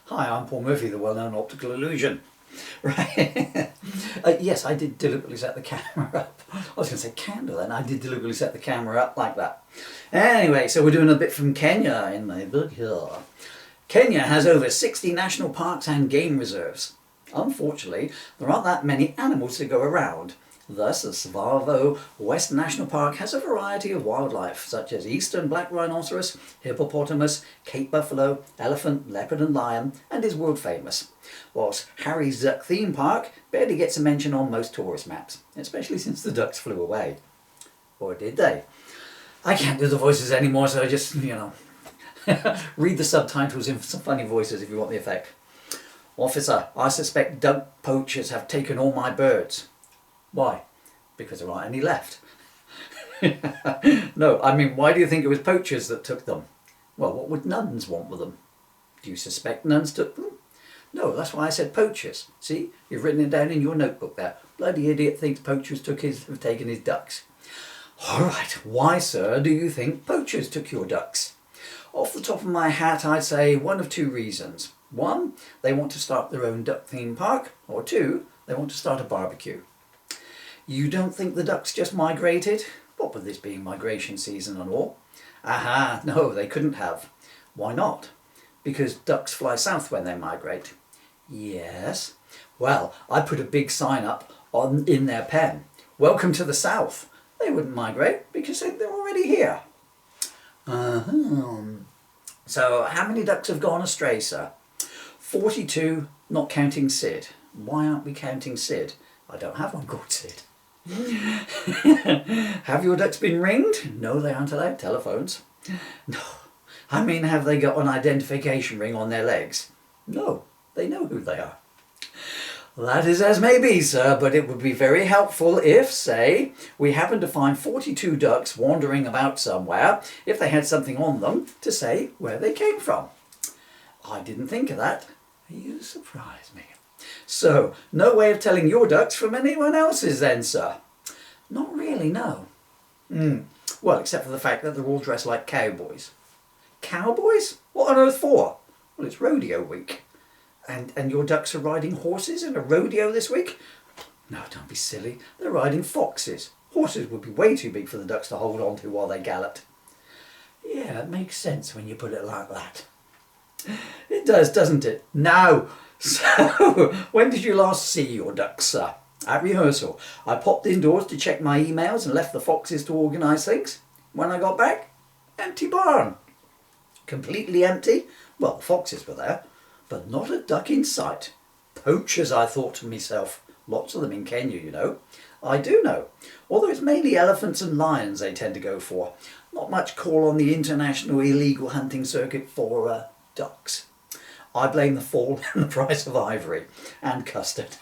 Hi, I'm Paul Murphy, the well-known optical illusion. Right? Yes, I did deliberately set the camera up. I was going to say candle then. I did deliberately set the camera up like that. Anyway, so we're doing a bit from Kenya in my book here. Kenya has over 60 national parks and game reserves. Unfortunately, there aren't that many animals to go around. Thus, the Tsavo West National Park has a variety of wildlife, such as eastern black rhinoceros, hippopotamus, Cape buffalo, elephant, leopard and lion, and is world famous. Whilst Harry's Duck Theme Park barely gets a mention on most tourist maps, especially since the ducks flew away. Or did they? I can't do the voices anymore, so I just, read the subtitles in some funny voices if you want the effect. Officer, I suspect duck poachers have taken all my birds. Why? Because there aren't any left. No, I mean, why do you think it was poachers that took them? Well, what would nuns want with them? Do you suspect nuns took them? No, that's why I said poachers. See, you've written it down in your notebook there. Bloody idiot thinks poachers have taken his ducks. All right, why, sir, do you think poachers took your ducks? Off the top of my hat, I'd say one of two reasons. One, they want to start their own duck theme park, or two, they want to start a barbecue. You don't think the ducks just migrated? What with this being migration season and all? Aha, no, they couldn't have. Why not? Because ducks fly south when they migrate. Yes. Well, I put a big sign up in their pen. Welcome to the south. They wouldn't migrate because they're already here. So, how many ducks have gone astray, sir? 42, not counting Sid. Why aren't we counting Sid? I don't have one called Sid. Have your ducks been ringed? No, they aren't allowed telephones. No. I mean, have they got an identification ring on their legs? No, they know who they are. That is as may be, sir, but it would be very helpful if, say, we happened to find 42 ducks wandering about somewhere, if they had something on them to say where they came from. I didn't think of that. You surprise me. So, no way of telling your ducks from anyone else's then, sir? Not really, no. Well, except for the fact that they're all dressed like cowboys. Cowboys? What on earth for? Well, it's rodeo week. And your ducks are riding horses in a rodeo this week? No, don't be silly. They're riding foxes. Horses would be way too big for the ducks to hold on to while they galloped. Yeah, it makes sense when you put it like that. It does, doesn't it? Now, so, when did you last see your ducks, sir? At rehearsal. I popped indoors to check my emails and left the foxes to organise things. When I got back, empty barn. Completely empty? Well, the foxes were there, but not a duck in sight. Poachers, I thought to myself. Lots of them in Kenya, you know. I do know, although it's mainly elephants and lions they tend to go for. Not much call on the international illegal hunting circuit for ducks. I blame the fall in the price of ivory and custard.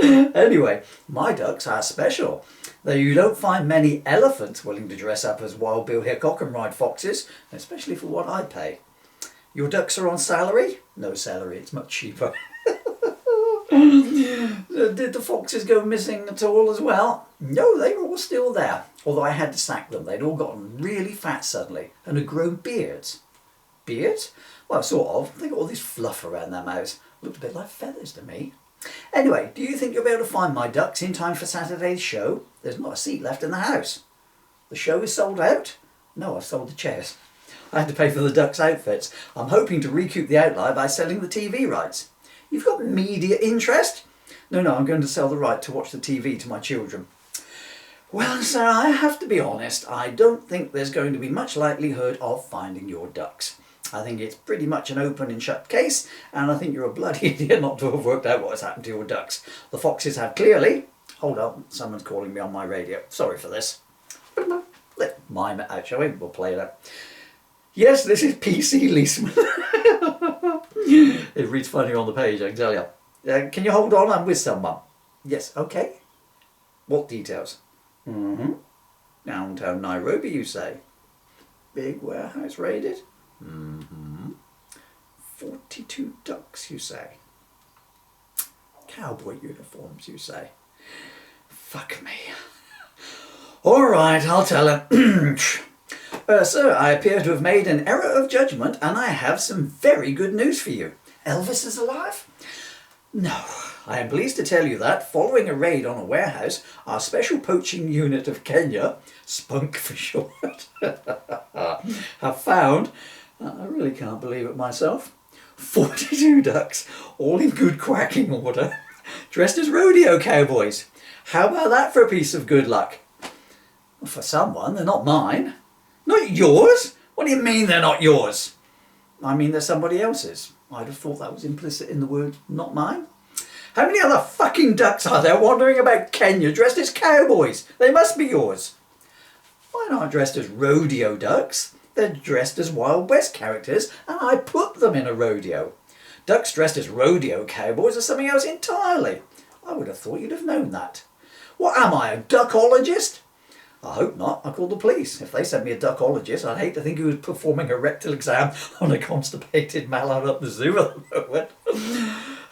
Anyway, my ducks are special. Though you don't find many elephants willing to dress up as Wild Bill Hickok and ride foxes, especially for what I pay. Your ducks are on salary? No salary, it's much cheaper. Did the foxes go missing at all as well? No, they were all still there, although I had to sack them. They'd all gotten really fat suddenly and had grown beards. Beards? Well, sort of. They got all this fluff around their mouths. Looked a bit like feathers to me. Anyway, do you think you'll be able to find my ducks in time for Saturday's show? There's not a seat left in the house. The show is sold out? No, I've sold the chairs. I had to pay for the ducks' outfits. I'm hoping to recoup the outlay by selling the TV rights. You've got media interest? No, I'm going to sell the right to watch the TV to my children. Well, sir, I have to be honest. I don't think there's going to be much likelihood of finding your ducks. I think it's pretty much an open and shut case, and I think you're a bloody idiot not to have worked out what has happened to your ducks. The foxes have clearly... Hold on, someone's calling me on my radio. Sorry for this. Let's mime it out, shall we? We'll play it out. Yes, this is PC Leeseman. It reads funny on the page, I can tell you. Can you hold on? I'm with someone. Yes, okay. What details? Downtown Nairobi, you say? Big warehouse raided? 42 ducks, you say? Cowboy uniforms, you say? Fuck me. All right, I'll tell him. Sir, I appear to have made an error of judgment, and I have some very good news for you. Elvis is alive? No. I am pleased to tell you that, following a raid on a warehouse, our special poaching unit of Kenya, Spunk for short, have found, I really can't believe it myself, 42 ducks, all in good quacking order, dressed as rodeo cowboys. How about that for a piece of good luck? Well, for someone, they're not mine. Not yours? What do you mean they're not yours? I mean they're somebody else's. I'd have thought that was implicit in the word not mine. How many other fucking ducks are there wandering about Kenya dressed as cowboys? They must be yours. Mine aren't dressed as rodeo ducks. They're dressed as Wild West characters, and I put them in a rodeo. Ducks dressed as rodeo cowboys are something else entirely. I would have thought you'd have known that. What am I, a duckologist? I hope not. I called the police. If they sent me a duckologist, I'd hate to think he was performing a rectal exam on a constipated mallard up the zoo at the moment.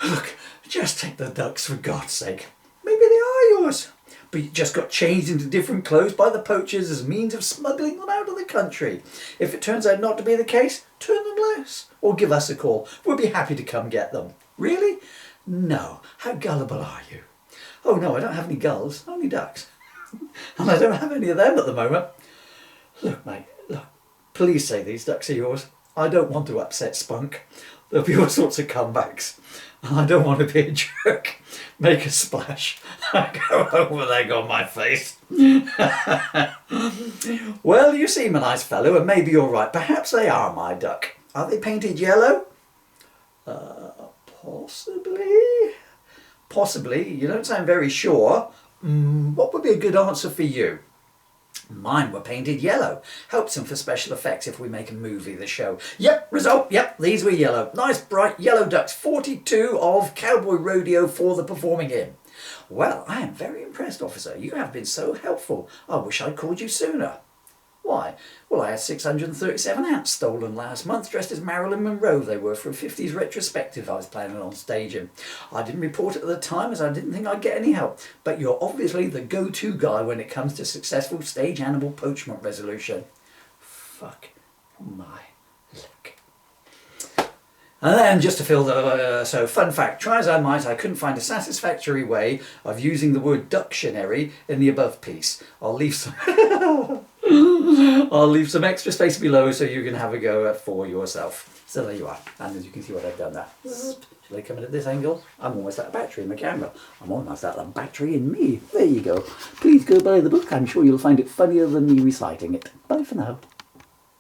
Look, just take the ducks for God's sake. Maybe they are yours, but you just got changed into different clothes by the poachers as means of smuggling them out of the country. If it turns out not to be the case, turn them loose or give us a call. We'll be happy to come get them. Really? No. How gullible are you? Oh no, I don't have any gulls, only ducks. And I don't have any of them at the moment. Look, mate, look, please say these ducks are yours. I don't want to upset Spunk. There'll be all sorts of comebacks. And I don't want to be a jerk. Make a splash. Go home with egg on my face. Well, you seem a nice fellow, and maybe you're right. Perhaps they are my duck. Are they painted yellow? Possibly. Possibly. You don't sound very sure. What would be a good answer for you? Mine were painted yellow. Helps them for special effects if we make a movie, the show. Yep, result, yep, these were yellow. Nice bright yellow ducks, 42 of Cowboy Rodeo for the performing in. Well, I am very impressed, officer. You have been so helpful. I wish I'd called you sooner. Why? Well, I had 637 ants stolen last month, dressed as Marilyn Monroe they were, for a 50s retrospective I was planning on staging. I didn't report it at the time as I didn't think I'd get any help, but you're obviously the go-to guy when it comes to successful stage animal poachment resolution. Fuck my luck. And then, just to fill the... so, fun fact, try as I might, I couldn't find a satisfactory way of using the word ductionary in the above piece. I'll leave some... I'll leave some extra space below so you can have a go for yourself. So there you are. And as you can see what I've done there. Shall I come in at this angle? I'm almost out of battery in the camera. I'm almost out of battery in me. There you go. Please go buy the book. I'm sure you'll find it funnier than me reciting it. Bye for now.